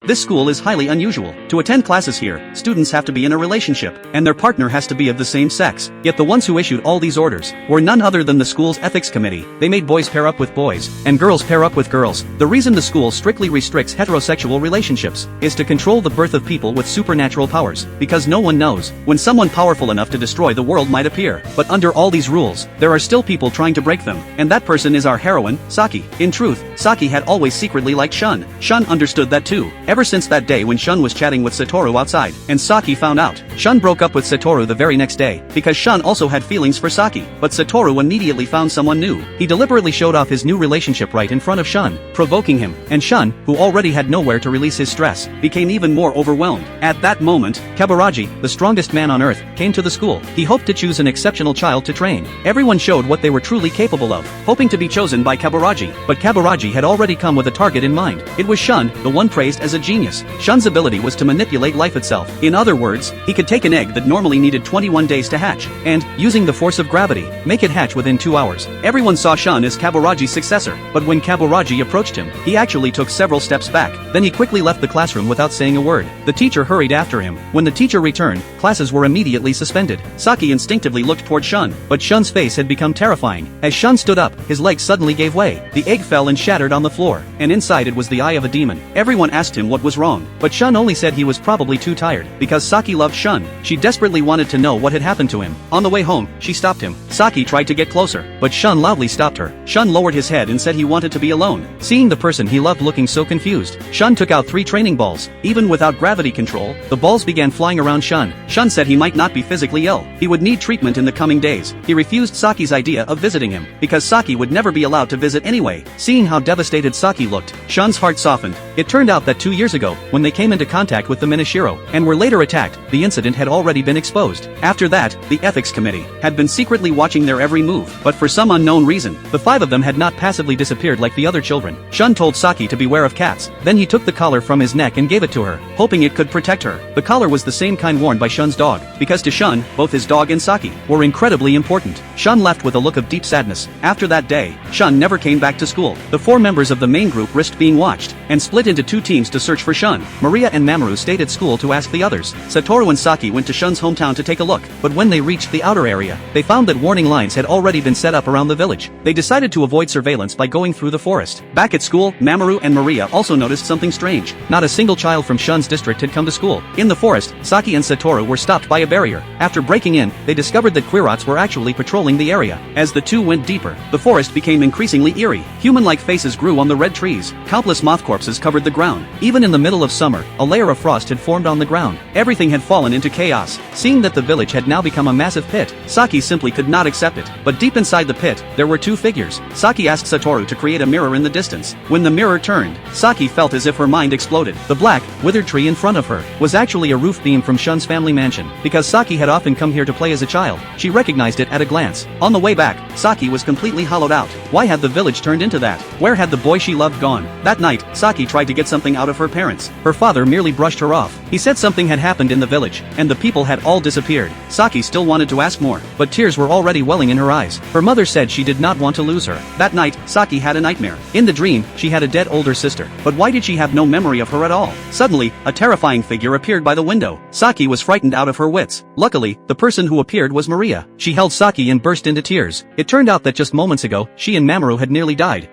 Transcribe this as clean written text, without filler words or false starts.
This school is highly unusual. To attend classes here, students have to be in a relationship, and their partner has to be of the same sex. Yet the ones who issued all these orders were none other than the school's ethics committee. They made boys pair up with boys, and girls pair up with girls. The reason the school strictly restricts heterosexual relationships is to control the birth of people with supernatural powers, because no one knows when someone powerful enough to destroy the world might appear. But under all these rules, there are still people trying to break them, and that person is our heroine, Saki. In truth, Saki had always secretly liked Shun. Shun understood that too, ever since that day when Shun was chatting with Satoru outside, and Saki found out. Shun broke up with Satoru the very next day, because Shun also had feelings for Saki, but Satoru immediately found someone new. He deliberately showed off his new relationship right in front of Shun, provoking him, and Shun, who already had nowhere to release his stress, became even more overwhelmed. At that moment, Kaburaji, the strongest man on earth, came to the school. He hoped to choose an exceptional child to train. Everyone showed what they were truly capable of, hoping to be chosen by Kaburaji, but Kaburaji had already come with a target in mind. It was Shun, the one praised as a genius. Shun's ability was to manipulate life itself. In other words, he could take an egg that normally needed 21 days to hatch, and, using the force of gravity, make it hatch within 2 hours. Everyone saw Shun as Kaburaji's successor, but when Kaburaji approached him, he actually took several steps back. Then he quickly left the classroom without saying a word. The teacher hurried after him. When the teacher returned, classes were immediately suspended. Saki instinctively looked toward Shun, but Shun's face had become terrifying. As Shun stood up, his legs suddenly gave way. The egg fell and shattered on the floor, and inside it was the eye of a demon. Everyone asked him what was wrong, but Shun only said he was probably too tired. Because Saki loved Shun, she desperately wanted to know what had happened to him. On the way home, she stopped him. Saki tried to get closer, but Shun loudly stopped her. Shun lowered his head and said he wanted to be alone. Seeing the person he loved looking so confused, Shun took out 3 training balls. Even without gravity control, the balls began flying around Shun. Shun said he might not be physically ill. He would need treatment in the coming days. He refused Saki's idea of visiting him, because Saki would never be allowed to visit anyway. Seeing how devastated Saki looked, Shun's heart softened. It turned out that 2 years ago, when they came into contact with the Minashiro, and were later attacked, the incident had already been exposed. After that, the ethics committee had been secretly watching their every move, but for some unknown reason, the 5 of them had not passively disappeared like the other children. Shun told Saki to beware of cats. Then he took the collar from his neck and gave it to her, hoping it could protect her. The collar was the same kind worn by Shun's dog, because to Shun, both his dog and Saki were incredibly important. Shun left with a look of deep sadness. After that day, Shun never came back to school. The 4 members of the main group risked being watched, and split into 2 teams to search for Shun. Maria and Mamoru stayed at school to ask the others. Satoru and Saki went to Shun's hometown to take a look, but when they reached the outer area, they found that warning lines had already been set up around the village. They decided to avoid surveillance by going through the forest. Back at school, Mamoru and Maria also noticed something strange. Not a single child from Shun's district had come to school. In the forest, Saki and Satoru were stopped by a barrier. After breaking in, they discovered that Quirots were actually patrolling the area. As the two went deeper, the forest became increasingly eerie. Human-like faces grew on the red trees. Countless moth corpses covered the ground. Even in the middle of summer, a layer of frost had formed on the ground. Everything had fallen into chaos. Seeing that the village had now become a massive pit, Saki simply could not accept it. But deep inside the pit, there were 2 figures. Saki asked Satoru to create a mirror in the distance. When the mirror turned, Saki felt as if her mind exploded. The black, withered tree in front of her was actually a roof beam from Shun's family mansion. Because Saki had often come here to play as a child, she recognized it at a glance. On the way back, Saki was completely hollowed out. Why had the village turned into that? Where had the boy she loved gone? That night, Saki tried to get something out of her parents. Her father merely brushed her off. He said something had happened in the village, and the people had all disappeared. Saki still wanted to ask more, but tears were already welling in her eyes. Her mother said she did not want to lose her. That night, Saki had a nightmare. In the dream, she had a dead older sister. But why did she have no memory of her at all? Suddenly, a terrifying figure appeared by the window. Saki was frightened out of her wits. Luckily, the person who appeared was Maria. She held Saki and burst into tears. It turned out that just moments ago, she and Mamoru had nearly died.